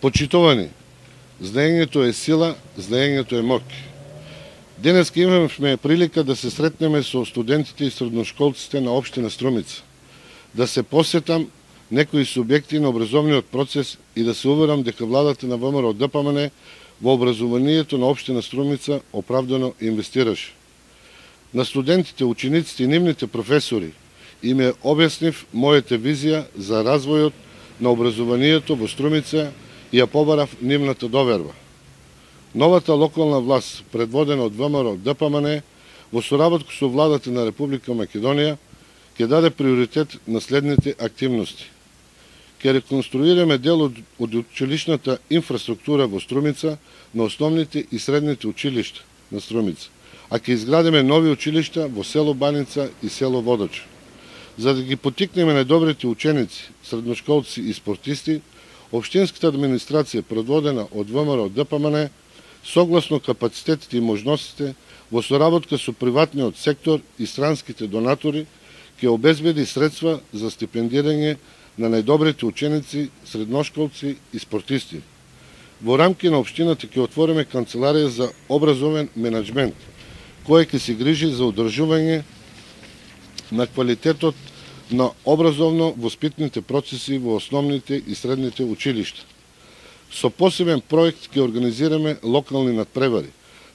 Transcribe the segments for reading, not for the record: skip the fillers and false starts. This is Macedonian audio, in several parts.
Почитувани, знаењето е сила, знаењето е моќ. Денеска имавме прилика да се сретнеме со студентите и средношколците на општина Струмица, да се посетам некои субјекти на образовниот процес и да се уверам дека владата на ВМРО ДПМН во образованието на општина Струмица оправдано инвестираше. На студентите, учениците и нивните професори им објаснив мојата визија за развојот на образованието во Струмица и ја побарав нивната доверба. Новата локална власт, предводена од ВМРО ДПМН, во соработка со владата на Република Македонија, ќе даде приоритет на следните активности. Ќе реконструираме дел од училишната инфраструктура во Струмица на основните и средните училишта на Струмица, а ќе изградиме нови училишта во село Баница и село Водоча. За да ги потикнеме најдобрите ученици, средношколци и спортисти, општинската администрација, предводена од ВМРО ДПМН, согласно капацитетите и можностите, во соработка со приватниот сектор и странските донатори, ќе обезбеди средства за стипендирање на најдобрите ученици, средношколци и спортисти. Во рамки на општината ќе отвориме канцеларија за образовен менеджмент, која ќе се грижи за одржување на квалитетот на образовно-воспитните процеси во основните и средните училишта. Со посебен проект ќе организираме локални надпревари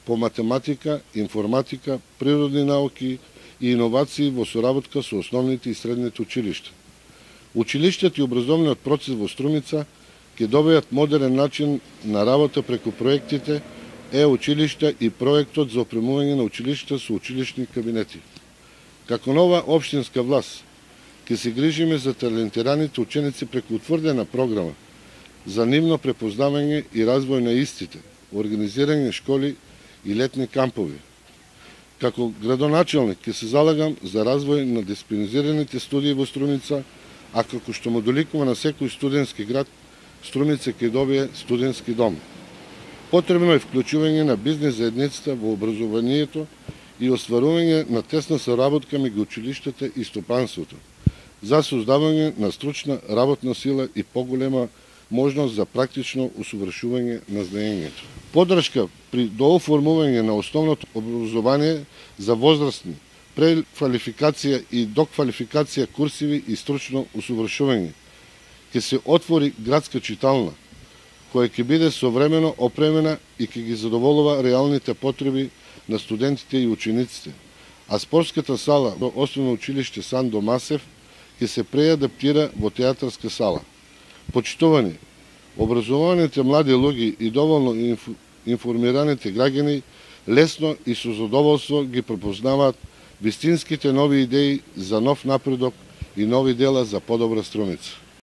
по математика, информатика, природни науки и иновации во соработка со основните и средните училишта. Училиштата и образовниот процес во Струмица ќе добијат модерен начин на работа преку проектите Е-училишта и проектот за опремување на училишта со училишни кабинети. Како нова општинска власт, ќе се грижиме за талентираните ученици преку утврдена програма за нивно препознавање и развој на истите, организирање школи и летни кампови. Како градоначелник ќе се залагам за развој на дисциплинизираните студии во Струмица, а како што му доликува на секој студентски град, Струмица ќе добие студентски дом. Потребно е вклучување на бизнес заедницата во образованието и остварување на тесна соработка меѓу училиштата и стопанството, за создавање на стручна работна сила и поголема можност за практично усовршување на знаењето. Поддршка при дооформување на основното образование за возрастни, преквалификација и доквалификација курсиви и стручно усовршување. Ќе се отвори градска читална, која ќе биде современо опремена и ќе ги задоволува реалните потреби на студентите и учениците, а спортската сала во Основно училиште Сандо Масев ќе се преадаптира во театарска сала. Почитувани, образованите млади луѓе и доволно информираните граѓани лесно и со задоволство ги препознаваат вистинските нови идеи за нов напредок и нови дела за подобра Струмица.